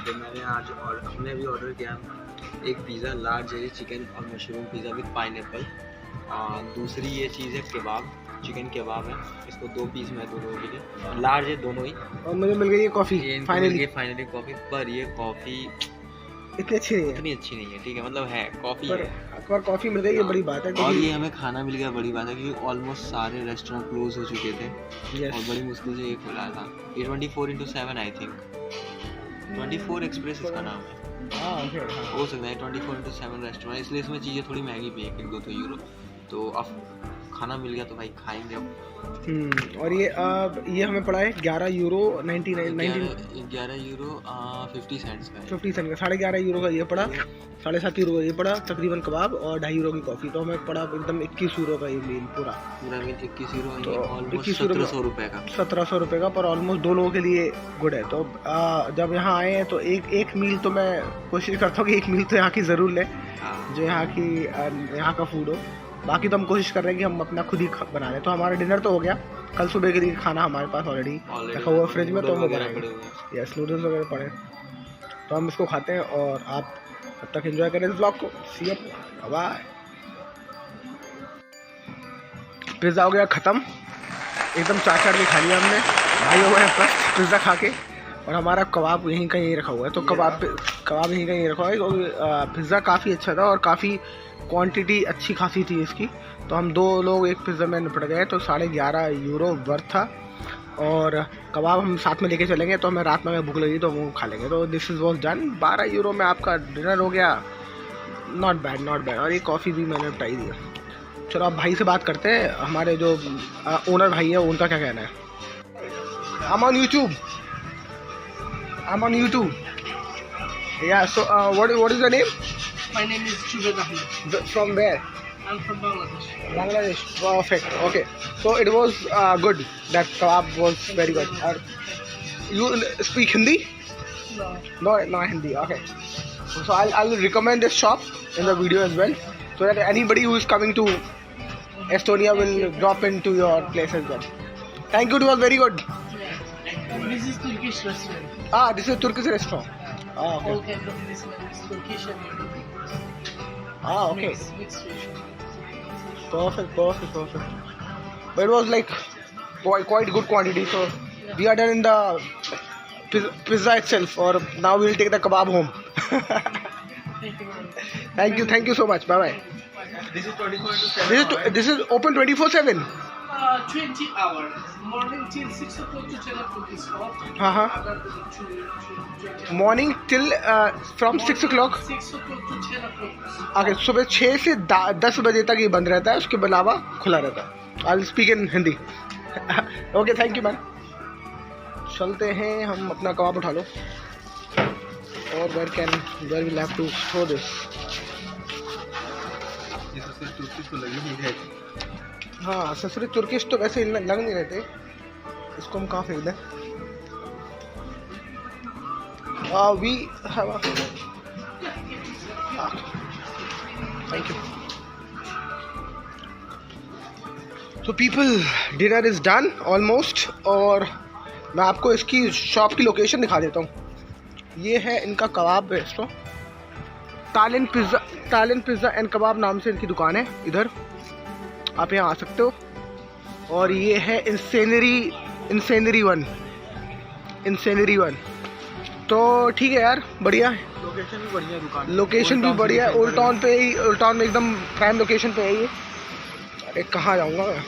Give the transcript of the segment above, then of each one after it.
तो मैंने आज हमने भी ऑर्डर किया एक पिज़्ज़ा लार्ज है चिकन और मशरूम पिज़्ज़ा विद पाइनएप्पल। दूसरी ये चीज़ है कबाब, चिकन कबाब है, इसको 2 पीस में 2 लोगों के लिए लार्ज है दोनों ही। और मुझे मिल गई ये कॉफ़ी फाइनली कॉफ़ी, पर ये कॉफ़ी इतनी अच्छी नहीं है, ठीक है, मतलब है कॉफ़ी है पर कॉफ़ी मिल गई ये बड़ी बात है। और ये हमें खाना मिल गया, बड़ी बात है क्योंकि ऑलमोस्ट सारे रेस्टोरेंट क्लोज हो चुके थे और बड़ी मुश्किल से ये खुला था। ये 24/7 आई थिंक 24 एक्सप्रेस इसका नाम है। हो सकता है 24/7 रेस्टोरेंट, इसलिए इसमें चीज़ें थोड़ी महंगी भी है, 1-2 यूरो। तो अब खाना मिल गया तो भाई खाएंगे अब। और ये हमें पड़ा है 11 यूरो 11 यूरो 50 सेंट्स का है। 50 सेंट का 11.5 यूरो का ये पड़ा, 7.5 यूरो का ये पड़ा तकरीबन कबाब, और 2.5 यूरो की कॉफ़ी। तो हमें पड़ा एकदम 21 यूरो का ये मील पूरा मील 21 यूरो, तो 1700 रुपये का 1700 रुपये का, पर ऑलमोस्ट 2 लोगों के लिए गुड है। तो जब यहाँ आए हैं तो एक मील तो मैं कोशिश करता हूँ कि एक मील तो यहाँ की ज़रूर लें, जो यहाँ का फूड हो। बाकी तो हम कोशिश कर रहे हैं कि हम अपना खुद ही बना लें। तो हमारा डिनर तो हो गया, कल सुबह के लिए खाना हमारे पास ऑलरेडी रखा हुआ फ्रिज में, तो हम बनाएंगे। यस, नूडल्स वगैरह पड़े, तो हम इसको खाते हैं और आप तब तक एंजॉय करें इस ब्लॉग को। सी यू, बाय। पिज़्ज़ा हो गया ख़त्म, एकदम चाट के खा लिया हमने, भाई हो गए फर्स्ट पिज़्ज़ा खा के। और हमारा कबाब यहीं कहीं रखा हुआ है, तो कबाब यहीं कहीं रखा हुआ है। और पिज़्ज़ा काफ़ी अच्छा था और काफ़ी क्वांटिटी अच्छी खासी थी इसकी, तो हम 2 लोग एक पिज़्ज़ा में निपट गए, तो 11.5 यूरो वर्थ था। और कबाब हम साथ में लेके चलेंगे, तो हमें रात में अगर भूख लगी तो वो खा लेंगे। तो this is was done, 12 euro में आपका डिनर हो गया। Not bad. और ये कॉफ़ी भी मैंने निपटाई दिया। चलो अब भाई से बात करते हैं, हमारे जो ओनर भाई है उनका क्या कहना है। I'm on YouTube. Yeah, so what is your name? My name is Shubed Ahmed. From where? I'm from Bangladesh. Bangladesh. Perfect. Okay. So it was good. That kebab was very good. You speak Hindi? No. No, not Hindi. Okay. So I'll recommend this shop in the video as well, so that anybody who is coming to Estonia will drop into your place as well. Thank you. It was very good. This is Turkish restaurant. This is Turkish restaurant. Okay. All kind of Muslims, Turkish and Arabic. Okay. Mixed restaurant. Perfect. But it was like quite good quantity. So we are done in the pizza itself, or now we will take the kebab home. Thank you. Thank you so much. Bye. This is 24/7. This is open 24/7. 20 hours. Morning till 6 o'clock to 10 o'clock is off. Uh-huh. Morning till from 6 o'clock. 6 o'clock to 10 o'clock. आगे सुबह 6 से 10 बजे तक ये बंद रहता है, उसके अलावा खुला रहता है। I'll speak in Hindi. Okay, thank you man. चलते हैं हम, अपना कबाब उठा लो। और where we'll have to throw this. Turkish तो लगी नहीं है। हाँ, ससुरी तुर्किश तो वैसे लग नहीं रहते, इसको हम कहाँ फेंक दें। We have a thank you. So people, dinner is done almost, और मैं आपको इसकी शॉप की लोकेशन दिखा देता हूँ। ये है इनका कबाब रेस्टोरेंट, टालियन पिज़्ज़ा एंड कबाब नाम से इनकी दुकान है। इधर आप यहाँ आ सकते हो। और ये है इंसेनरी वन। तो ठीक है यार, बढ़िया है, लोकेशन भी बढ़िया है, दुकान लोकेशन भी बढ़िया है। ओल्ड टाउन में एकदम प्राइम लोकेशन पे है ये। अरे कहाँ जाऊँगा मैं।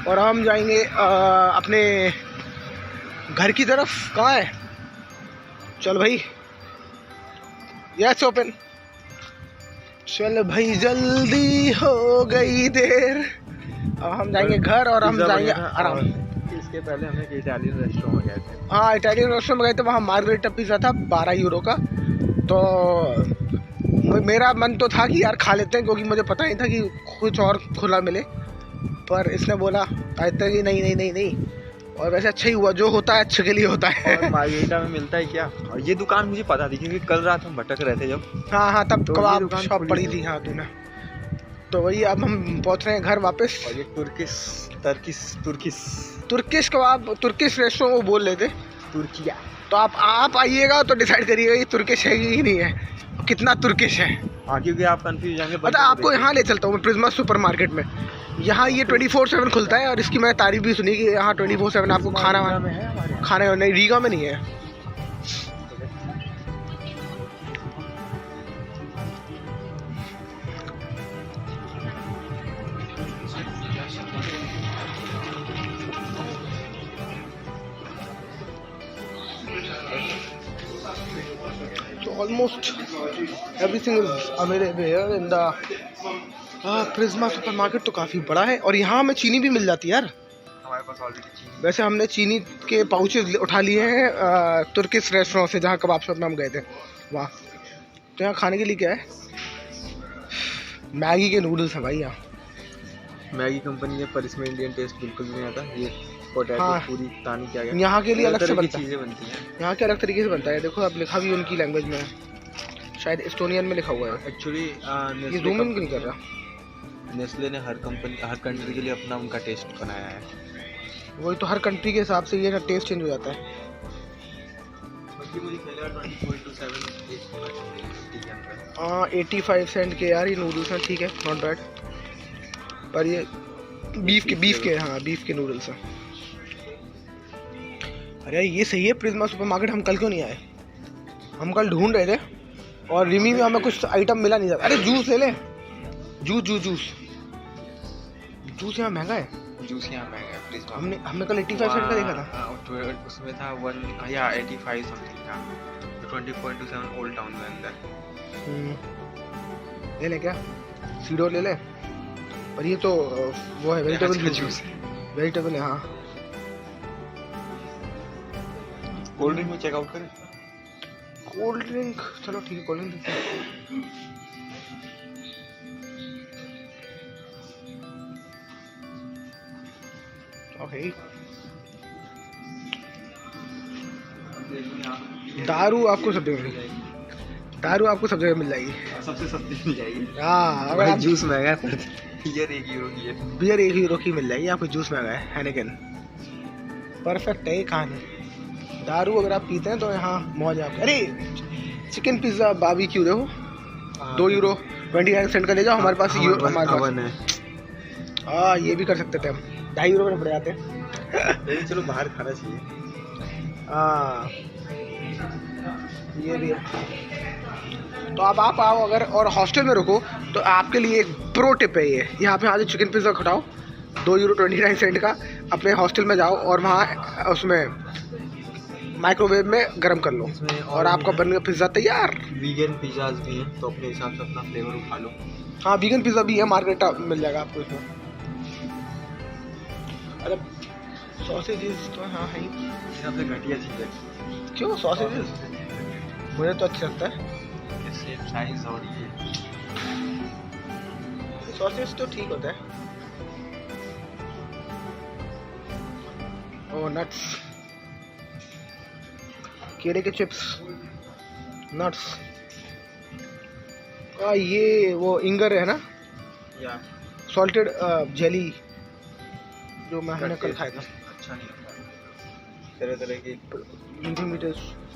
और हम जाएंगे अपने घर की तरफ। कहाँ है? चल भाई, यस ओपन। चल भाई, जल्दी हो गई देर। अब हम जाएंगे घर और हम जाएंगे आराम। इसके पहले हम एक इटालियन रेस्टोरेंट में गए थे। हाँ, इटालियन रेस्टोरेंट में गए थे, वहाँ मार्गरेटा पिज़्ज़ा था 12 यूरो का। तो मेरा मन तो था कि यार खा लेते हैं, क्योंकि मुझे पता नहीं था कि कुछ और खुला मिले, पर इसने बोला कहते कि नहीं। और वैसे अच्छा ही हुआ, जो होता है अच्छे के लिए होता है। और मार्गरेटा में मिलता है क्या? और ये दुकान मुझे पता थी क्योंकि कल रात हम भटक रहे थे जब। हाँ, तब तो कबाब शॉप पड़ी थी। हाँ तूने, तो वही अब हम पहुँच रहे हैं घर वापस। और ये तुर्किश कबाब, तुर्किश रेस्टोरेंट वो बोल लेते, तुर्किया। तो आप आइएगा तो डिसाइड करिएगा ये तुर्किश है कि नहीं है, कितना तुर्किश है। हाँ, क्योंकि आप कंफ्यूज जाएंगे। मतलब आपको यहाँ ले चलता हूँ मैं प्रिज्मा सुपरमार्केट में। यहाँ ये 24/7 खुलता है और इसकी मैंने तारीफ भी सुनी कि यहाँ 24/7 आपको खाना नहीं, रीगा में नहीं है। So almost everything is available here in the Prisma supermarket. तो काफ़ी बड़ा है और यहाँ हमें चीनी भी मिल जाती है यार। हमारे पास ऑलरेडी चीनी। वैसे हमने चीनी के पाउचेज उठा लिए हैं तुर्किश रेस्टोरेंट से, जहाँ कबाब शॉप में हम गए थे वहाँ। तो यहाँ खाने के लिए क्या है, मैगी के नूडल्स हैं भाई यहाँ। मैगी कंपनी है पर इसमें इंडियन टेस्ट बिल्कुल भी नहीं आता। ये पोटैटो हाँ। पूरी तानी क्या गया। यहाँ के लिए अलग से बनता है, चीज़ें बनती हैं यहाँ के अलग तरीके से बनता है। देखो अब लिखा भी उनकी लैंग्वेज में है, शायद एस्टोनियन में लिखा हुआ है। एक्चुअली ये जूम इन नहीं कर रहा। नेस्ले ने हर कंट्री के लिए अपना उनका टेस्ट बनाया है। वही तो, हर कंट्री के हिसाब से ये ना टेस्ट चेंज हो जाता है। हाँ 85 सेंट के यार ये नूडल्स हैं, ठीक है, नॉट बैड। पर ये बीफ के हाँ बीफ के नूडल्स हैं। अरे ये सही है प्रिज्मा सुपरमार्केट। हम कल क्यों नहीं आए, हम कल ढूंढ रहे थे और रिमी में हमें कुछ आइटम मिला नहीं जाता। अरे जूस ले ले, जूस यहाँ महंगा है। जूस यहाँ महंगा है प्रिज्मा। हमने कल 85 सेंट का देखा था। उसमें था 85 समथिंग था। 24/7 ओल्ड टाउन में अंदर। ले ले क्या, सीडो ले ले। पर ये तो वो है वेजिटेबल जूस, वेजिटेबल है। हाँ कोल्ड ड्रिंक में चेकआउट करें। कोल्ड ड्रिंक चलो ठीक है, कोल्ड ड्रिंक देखते हैं। ओके दारू आपको सब जगह मिल जाएगी। सबसे सस्ती मिल जाएगी। हाँ अगर आप जूस महंगा है पर बियर 1 यूरो की है। बियर 1 यूरो की मिल जाएगी आपको। जूस महंगा है, हैनिकन परफेक्ट है ये कहानी। दारू अगर आप पीते हैं तो यहाँ मौज है आपकी। अरे चिकन पिज्ज़ा बारबेक्यू देखो 2 यूरो 29 सेंट का ले जाओ। हमारे पास हमारे पास हाँ ये भी कर सकते थे हम, 2.5 यूरो में पड़ जाते हैं। चलो बाहर खाना चाहिए। हाँ ये भी है। तो अब आप आओ अगर और हॉस्टल में रुको तो आपके लिए एक प्रो टिप है ये। यहाँ पे आज चिकन पिज़्ज़ा खटाओ 2 यूरो 29 सेंट का, अपने हॉस्टल में जाओ और वहाँ उसमें माइक्रोवेव में गर्म कर लो और आपका बन गया पिज़्ज़ा तैयार। वीगन पिज़्ज़ाज भी हैं तो अपने हिसाब से अपना फ्लेवर उठा लो। हाँ वीगन पिज़्ज़ा भी है, मार्गरेटा मिल जाएगा आपको इसमें। अरे सॉसेजेस तो हाँ है ही, सबसे घटिया चीज़ है। क्यों सॉसेजेस मुझे तो अच्छा लगता है। सेम साइज और ये सॉसेज तो ठीक होता है। ओ नट्स, केले के चिप्स, नट्स। ये वो इंगर है ना, या सॉल्टेड जेली जो मैंने कल खाया था। अच्छा नहीं लगता। तरह तरह की मीठे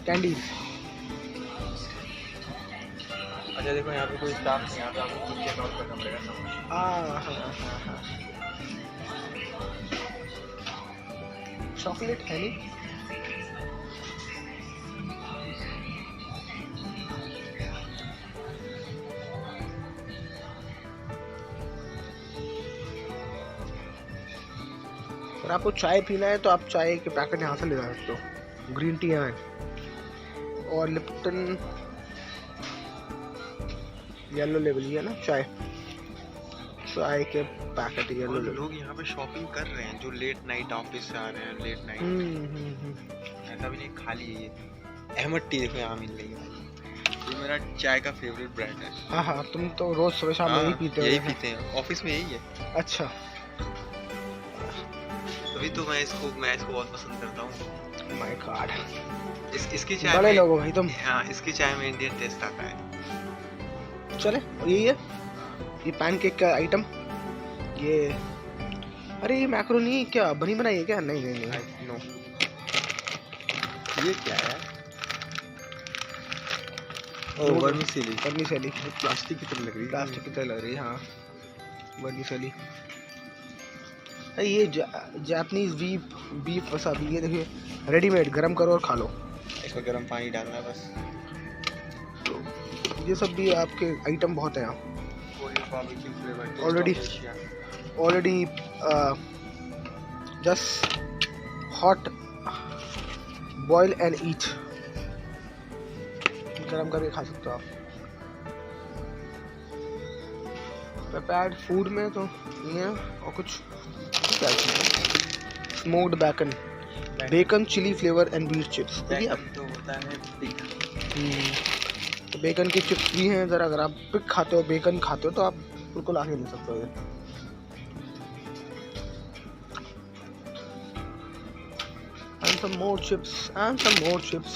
कैंडीज। अच्छा देखो यहाँ पे कोई स्टाफ नहीं, यहाँ पे आपको खुद चेकआउट करना पड़ेगा सब। हाँ चॉकलेट है नहीं। अगर आपको चाय पीना है तो आप चाय के पैकेट यहाँ से ले जा सकते हो। ग्रीन टी यहाँ है और लिप्टन येलो लेवल ही है ना चाय के पैकेट येलो लेवल। लोग यहाँ पे शॉपिंग कर रहे हैं जो लेट नाइट ऑफिस से आ रहे हैं, लेट नाइट। ऐसा भी नहीं खाली है ये। अहमद टी देखो यहाँ मिल रही है, ये मेरा चाय का फेवरेट ब्रांड है। हाँ तुम तो रोज सुबह शाम यही पीते हो? यही पीते हैं, ऑफिस में यही है। अच्छा तभी तो मैं इसको बहुत पसंद करता हूँ। माय गॉड इसकी चाय बड़े लोग हो भाई तुम। हाँ इसकी चाय में इंडियन टेस्ट आता है। चले यही है ये पैनकेक का आइटम। ये अरे ये मैक्रोनी क्या बनी बनाई है क्या? नहीं नो ये क्या है? ओ वर्मिसेली। वर्मिसेली प्लास्टिक की तरह लग रही है। प्लास्टिक की तरह लग रही है, हाँ वर्मिसेली। ये जापानीज बीफ वसाबी, ये देखिए रेडीमेड, गरम करो और खा लो। इसमें गर्म पानी डालना है बस। ये सब भी आपके आइटम बहुत हैं यहाँ already. Just hot boil and eat, गरम करके खा सकते हो आप। प्रिपेयर्ड फूड में तो ये और कुछ क्या चीज़, smoked bacon chilli flavour and beef chips. तो होता है पिग। तो बेकन की चिप्स भी हैं। ज़रा अगर आप पिग खाते हो, बेकन खाते हो, तो आप बिल्कुल आगे ले सकते हो। And some more chips and some more chips.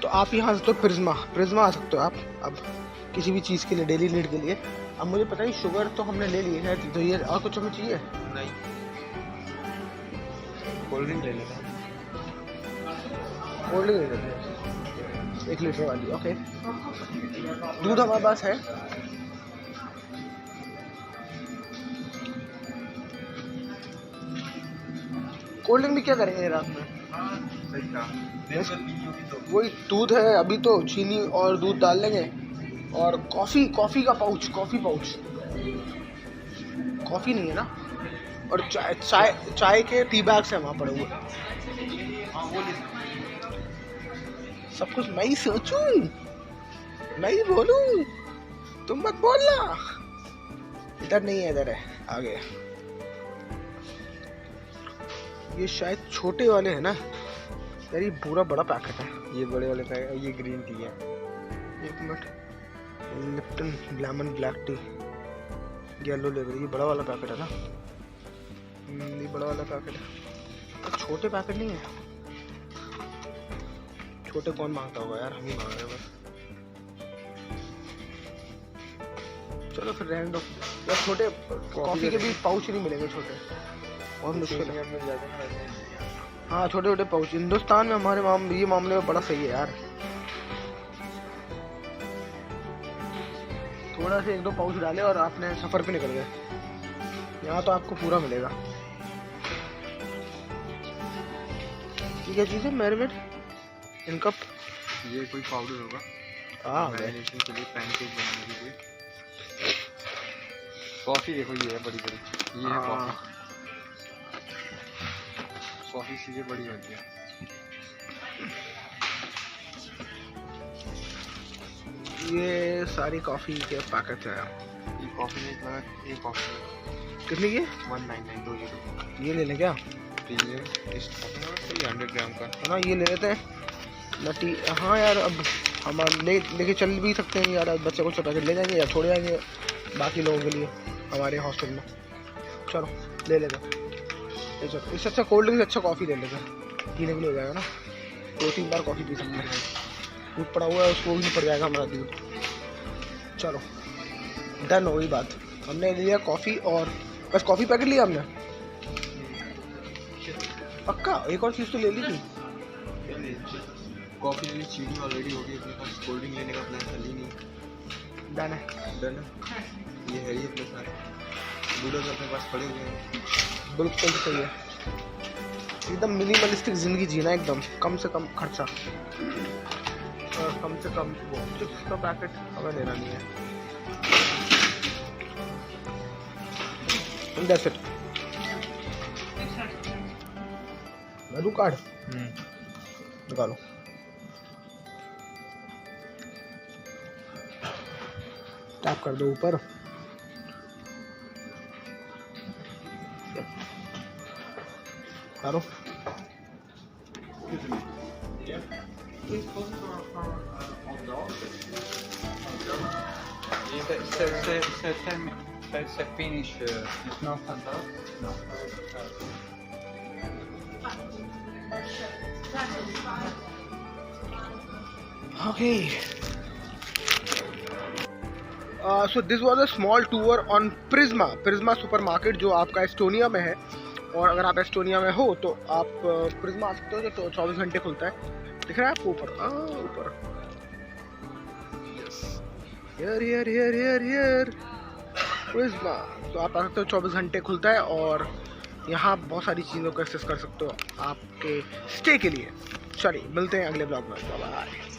तो आप यहाँ से तो प्रिज्मा आ सकते हो आप अब किसी भी चीज़ के लिए, डेली नीड के लिए। अब मुझे पता है शुगर तो हमने ले ली है, तो ये और कुछ हमें चाहिए नहीं? कोल्ड ड्रिंक ले लेना। कोल्ड ड्रिंक ले लेते हैं 1 लीटर वाली। ओके, दूध हमारे पास है। कोल्ड ड्रिंक भी क्या करेंगे रात में? वही दूध है अभी, तो चीनी और दूध डाल लेंगे। और कॉफ़ी का पाउच, कॉफ़ी नहीं है ना। और चाय के टी बैग्स हैं वहाँ पड़े हुए। सब कुछ मैं ही सोचूं, मैं ही बोलूं, तुम मत बोलना। इधर नहीं है, इधर है आगे। ये शायद छोटे वाले हैं ना यार, ये पूरा बड़ा पैकेट है। ये बड़े वाले पैकेट, ये ग्रीन टी है। एक minute, Lipton lemon black T yellow level, ये बड़ा वाला पैकेट है ना। ये बड़ा वाला पैकेट है, छोटे पैकेट नहीं है। छोटे कौन मांगता होगा यार, हम ही मांग रहे हैं बस। चलो फिर रहने दो यार। छोटे कॉफ़ी के भी पाउच नहीं मिलेंगे छोटे, बहुत मुश्किल है। हाँ छोटे छोटे पाउच हिंदुस्तान में हमारे ये मामले में बड़ा सही है यार। थोड़ा से 1-2 पाउच डाले और आपने सफ़र पे निकल गए। यहाँ तो आपको पूरा मिलेगा। ठीक है, चीज़ है मैरिनेट इन कप। ये कोई पाउडर होगा? हाँ, मैरिनेशन के लिए, पैनकेक बनाने के लिए। कॉफ़ी देखो, ये है बड़ी बड़ी, ये है कॉफ़ी। कॉफ़ी चीज़ें बड़ी होती है। ये सारी कॉफ़ी के पैकेट है। ये कॉफ़ी में इतना, ये कॉफ़ी कितने की? 199 ये ले लें क्या? प्रीमियम टेस्ट कॉफ़ी 100 ग्राम का है ना, ये ले लेते हैं नटी। हाँ यार, अब हम लेके चल भी सकते हैं यार। बच्चे को पैकेट ले जाएंगे या छोड़ जाएंगे बाकी लोगों के लिए हमारे हॉस्टल में। चलो ले लेते हैं। इससे अच्छा कोल्ड ड्रिंक से अच्छा कॉफ़ी ले लेते हैं, पीने के लिए हो जाएगा ना। 2-3 बार कॉफ़ी पी सकते हैं। दूध पड़ा हुआ है, उसको भी नहीं पड़ जाएगा हमारा दूध। चलो डन हो गई बात। हमने लिया कॉफ़ी, और बस कॉफ़ी पैकेट लिया हमने। पक्का एक और चीज़ तो ले ली थी। कॉफ़ी लेनी, चीनी ऑलरेडी हो गई अपने पास। कोल्ड ड्रिंक लेने का प्लान चल ही नहीं। डन है, डन है। ये है ही अपने साथ, नूडल्स अपने पास पड़े हुए हैं। बिल्कुल सही है। एकदम मिनिमलिस्टिक ज़िंदगी जीना, एकदम कम से कम खर्चा और कम से कम वो चिप्स का पैकेट हमें लेना नहीं है। That's it. मेनू कार्ड निकालो। टैप कर दो ऊपर। करो। It's a finish. It's not fantastic. No. Okay, so this was a small tour on Prisma supermarket, जो आपका एस्टोनिया में है। और अगर आप एस्टोनिया में हो तो आप प्रिज्मा आ सकते हो, जो 24 घंटे खुलता है। दिख रहा है आपको ऊपर? ऊपर हियर प्रिज्मा। तो आप आ सकते हो, 24 घंटे खुलता है और यहाँ बहुत सारी चीज़ों को एक्सेस कर सकते हो आपके स्टे के लिए। चलिए मिलते हैं अगले ब्लॉग में, बाय बाय।